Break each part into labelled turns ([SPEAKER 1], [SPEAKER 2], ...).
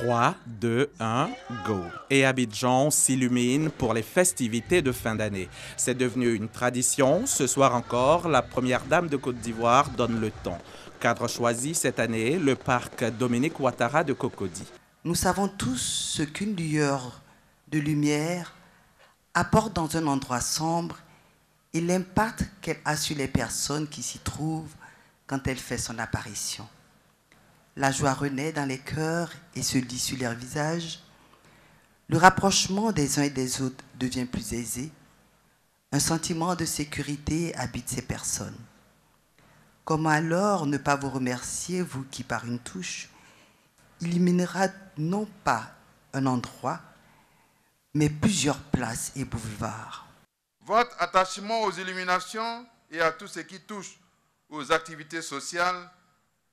[SPEAKER 1] 3, 2, 1, go. Et Abidjan s'illumine pour les festivités de fin d'année. C'est devenu une tradition. Ce soir encore, la première dame de Côte d'Ivoire donne le ton. Cadre choisi cette année, le parc Dominique Ouattara de Cocody.
[SPEAKER 2] Nous savons tous ce qu'une lueur de lumière apporte dans un endroit sombre et l'impact qu'elle a sur les personnes qui s'y trouvent quand elle fait son apparition. La joie renaît dans les cœurs et se lit sur leurs visages. Le rapprochement des uns et des autres devient plus aisé. Un sentiment de sécurité habite ces personnes. Comment alors ne pas vous remercier, vous qui par une touche illuminera non pas un endroit, mais plusieurs places et boulevards.
[SPEAKER 3] Votre attachement aux illuminations et à tout ce qui touche aux activités sociales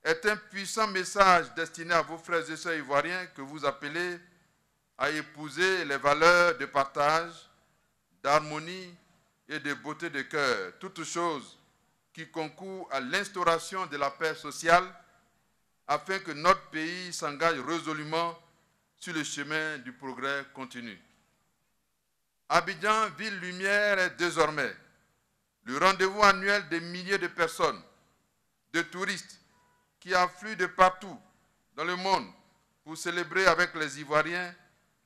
[SPEAKER 3] est un puissant message destiné à vos frères et sœurs ivoiriens que vous appelez à épouser les valeurs de partage, d'harmonie et de beauté de cœur, toutes choses qui concourent à l'instauration de la paix sociale afin que notre pays s'engage résolument sur le chemin du progrès continu. Abidjan, ville lumière, est désormais le rendez-vous annuel des milliers de personnes, de touristes qui affluent de partout dans le monde pour célébrer avec les Ivoiriens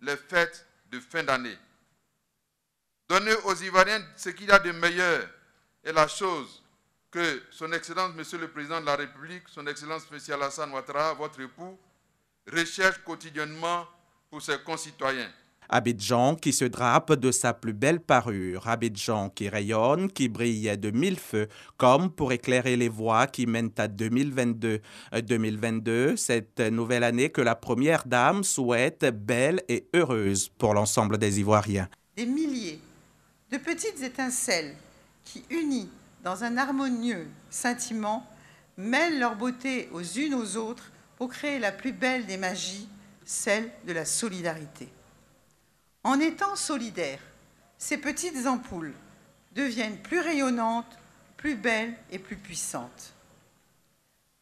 [SPEAKER 3] les fêtes de fin d'année. Donner aux Ivoiriens ce qu'il y a de meilleur est la chose que son Excellence, Monsieur le Président de la République, son Excellence, Monsieur Alassane Ouattara, votre époux, recherche quotidiennement pour ses concitoyens.
[SPEAKER 1] Abidjan qui se drape de sa plus belle parure. Abidjan qui rayonne, qui brille de mille feux, comme pour éclairer les voies qui mènent à 2022. 2022, cette nouvelle année que la première dame souhaite belle et heureuse pour l'ensemble des Ivoiriens.
[SPEAKER 4] Des milliers de petites étincelles qui, unies dans un harmonieux scintillement, mêlent leur beauté aux unes aux autres pour créer la plus belle des magies, celle de la solidarité. En étant solidaires, ces petites ampoules deviennent plus rayonnantes, plus belles et plus puissantes.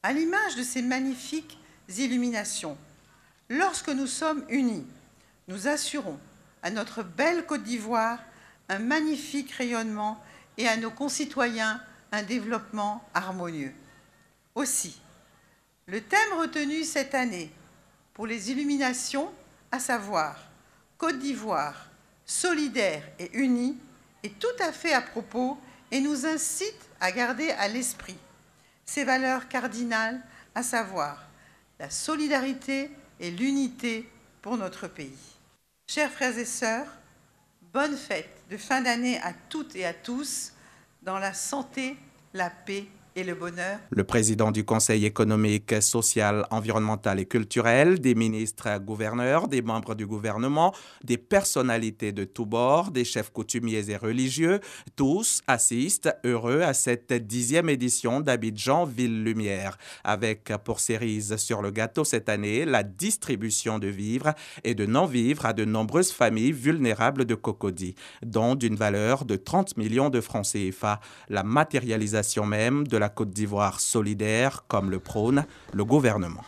[SPEAKER 4] À l'image de ces magnifiques illuminations, lorsque nous sommes unis, nous assurons à notre belle Côte d'Ivoire un magnifique rayonnement et à nos concitoyens un développement harmonieux. Aussi, le thème retenu cette année pour les illuminations, à savoir Côte d'Ivoire, solidaire et unie, est tout à fait à propos et nous incite à garder à l'esprit ces valeurs cardinales, à savoir la solidarité et l'unité pour notre pays. Chers frères et sœurs, bonne fête de fin d'année à toutes et à tous, dans la santé, la paix et le bonheur.
[SPEAKER 1] Le président du Conseil économique, social, environnemental et culturel, des ministres gouverneurs, des membres du gouvernement, des personnalités de tous bords, des chefs coutumiers et religieux, tous assistent heureux à cette 10e édition d'Abidjan Ville Lumière, avec pour cerise sur le gâteau cette année la distribution de vivres et de non-vivres à de nombreuses familles vulnérables de Cocody, dont d'une valeur de 30 millions de francs CFA, la matérialisation même de la Côte d'Ivoire solidaire comme le prône le gouvernement.